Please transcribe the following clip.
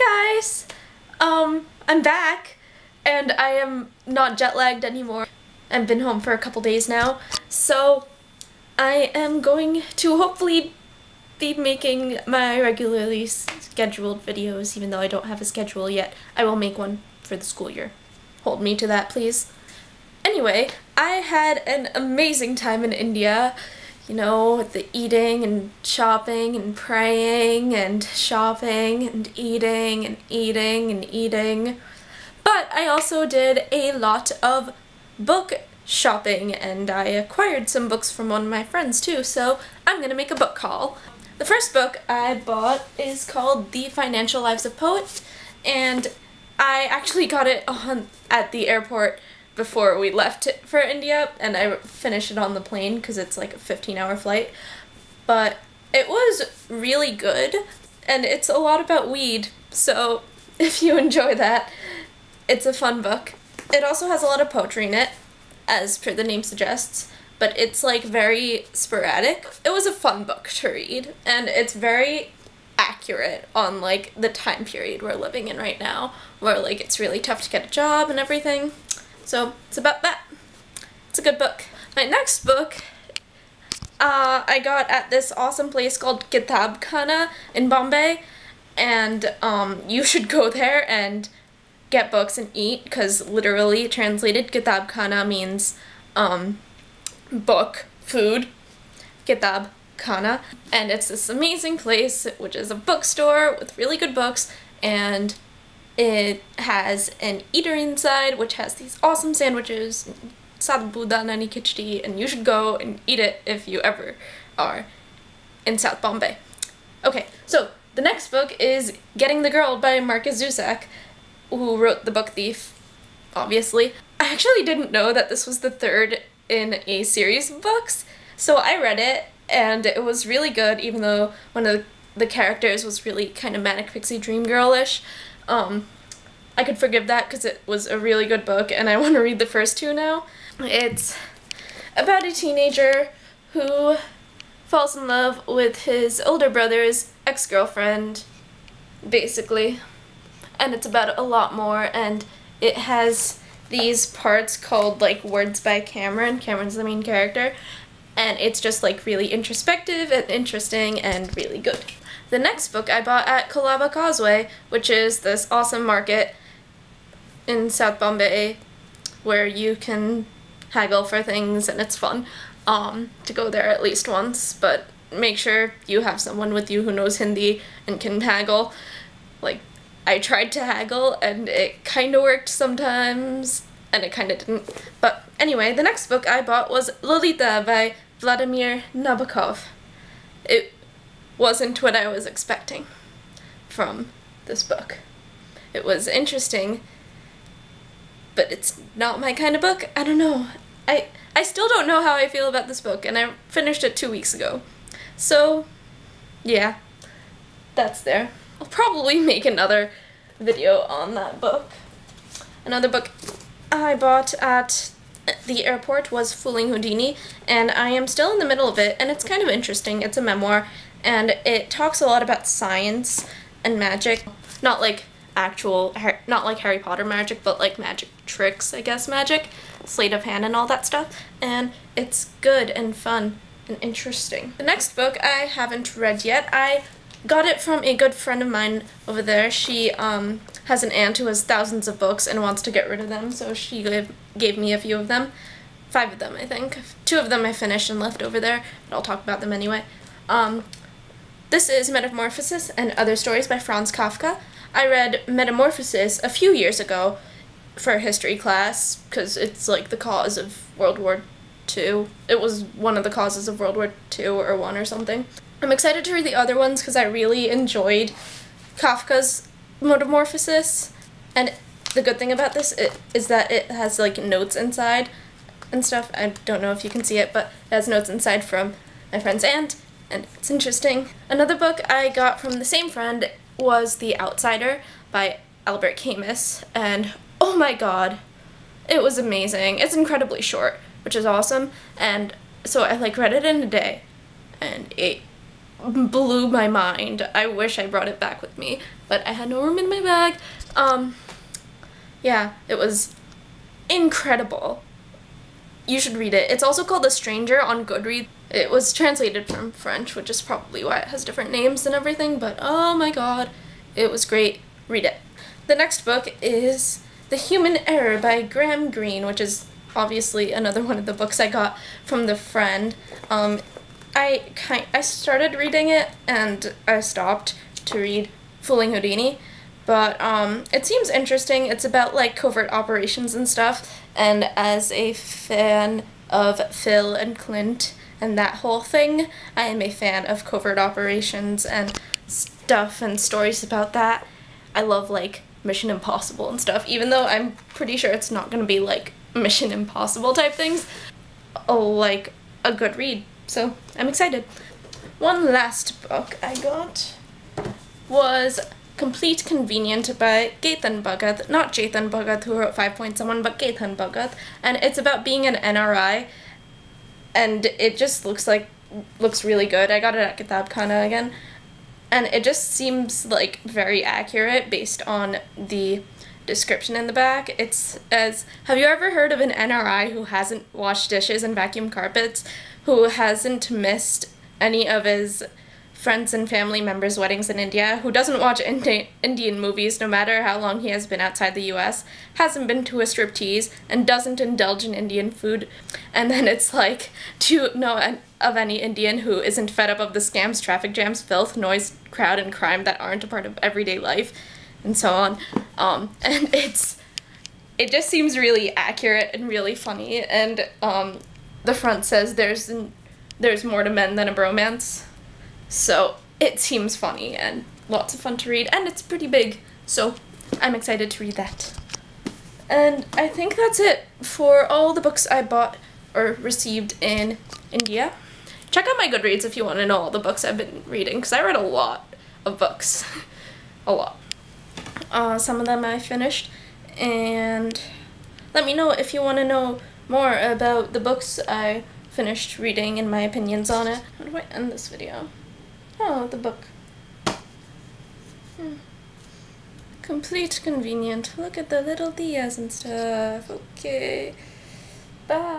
Hey guys! I'm back, and I am not jet-lagged anymore. I've been home for a couple days now, so I am going to hopefully be making my regularly scheduled videos, even though I don't have a schedule yet. I will make one for the school year. Hold me to that, please. Anyway, I had an amazing time in India. You know, with the eating and shopping and praying and shopping and eating and eating and eating. But I also did a lot of book shopping, and I acquired some books from one of my friends too, so I'm gonna make a book haul. The first book I bought is called The Financial Lives of Poets, and I actually got it at the airport before we left for India, and I finished it on the plane because it's like a 15-hour flight. But it was really good, and it's a lot about weed, so if you enjoy that, it's a fun book. It also has a lot of poetry in it, as per the name suggests, but it's like very sporadic. It was a fun book to read, and it's very accurate on like the time period we're living in right now, where like it's really tough to get a job and everything. So it's about that. It's a good book. My next book I got at this awesome place called Kitab Khana in Bombay, and you should go there and get books and eat, because literally translated Kitab Khana means book, food, Kitab Khana, and it's this amazing place which is a bookstore with really good books, and it has an eatery inside which has these awesome sandwiches, sadbudana khichdi, and you should go and eat it if you ever are in South Bombay. Okay, so the next book is Getting the Girl by Marcus Zusak, who wrote The Book Thief, obviously. I actually didn't know that this was the third in a series of books, so I read it, and it was really good, even though one of the characters was really kind of manic pixie dream girl-ish. I could forgive that because it was a really good book, and I want to read the first two now. It's about a teenager who falls in love with his older brother's ex-girlfriend, basically. And it's about a lot more, and it has these parts called like words by Cameron. Cameron's the main character, and it's just like really introspective and interesting and really good. The next book I bought at Colaba Causeway, which is this awesome market in South Bombay where you can haggle for things, and it's fun to go there at least once, but make sure you have someone with you who knows Hindi and can haggle. Like, I tried to haggle and it kind of worked sometimes and it kind of didn't. But anyway, the next book I bought was Lolita by Vladimir Nabokov. It wasn't what I was expecting from this book. It was interesting, but it's not my kind of book. I don't know. I still don't know how I feel about this book, and I finished it 2 weeks ago. So, yeah, that's there. I'll probably make another video on that book. Another book I bought at the airport was Fooling Houdini, and I am still in the middle of it, and it's kind of interesting. It's a memoir, and it talks a lot about science and magic. Not like not like Harry Potter magic, but like magic tricks, I guess, magic, sleight of hand and all that stuff, and it's good and fun and interesting. The next book I haven't read yet. I got it from a good friend of mine over there. She has an aunt who has thousands of books and wants to get rid of them, so she gave me a few of them. 5 of them, I think. 2 of them I finished and left over there, but I'll talk about them anyway. This is Metamorphosis and Other Stories by Franz Kafka. I read Metamorphosis a few years ago for a history class, because it's like the cause of World War II. It was one of the causes of World War II or 1 or something. I'm excited to read the other ones because I really enjoyed Kafka's Metamorphosis, and the good thing about this is that it has like notes inside and stuff. I don't know if you can see it, but it has notes inside from my friend's aunt, and it's interesting. Another book I got from the same friend was The Outsider by Albert Camus, and oh my god, it was amazing. It's incredibly short, which is awesome, and so I like read it in a day, and it blew my mind. I wish I brought it back with me, but I had no room in my bag. Yeah, it was incredible. You should read it. It's also called The Stranger on Goodreads. It was translated from French, which is probably why it has different names and everything, but oh my god, it was great. Read it. The next book is The Human Error by Graham Greene, which is obviously another one of the books I got from the friend. I started reading it and I stopped to read Fooling Houdini, but it seems interesting. It's about like covert operations and stuff, and as a fan of Phil and Clint and that whole thing, I am a fan of covert operations and stuff and stories about that. I love like Mission Impossible and stuff, even though I'm pretty sure it's not gonna be like Mission Impossible type things. Like a good read, so I'm excited. One last book I got was Complete Convenient by Gaithan Bhagat, not Jathan Bhagat who wrote 5 Point Someone, but Gaithan Bhagat, and it's about being an NRI, and it just looks really good. I got it at Kitabkhana again, and it just seems like very accurate based on the description in the back. It says, have you ever heard of an NRI who hasn't washed dishes and vacuumed carpets, who hasn't missed any of his friends and family members' weddings in India, who doesn't watch Indian movies no matter how long he has been outside the US, hasn't been to a striptease, and doesn't indulge in Indian food? And then it's like, do you know of any Indian who isn't fed up of the scams, traffic jams, filth, noise, crowd, and crime that aren't a part of everyday life? And so on. And it just seems really accurate and really funny, and the front says there's more to men than a bromance. So it seems funny and lots of fun to read, and it's pretty big, so I'm excited to read that. And I think that's it for all the books I bought or received in India. Check out my Goodreads if you want to know all the books I've been reading, because I read a lot of books. A lot. Some of them I finished, and let me know if you want to know more about the books I finished reading and my opinions on it. How do I end this video? Oh, the book. Complete Convenient. Look at the little dias and stuff. Okay. Bye.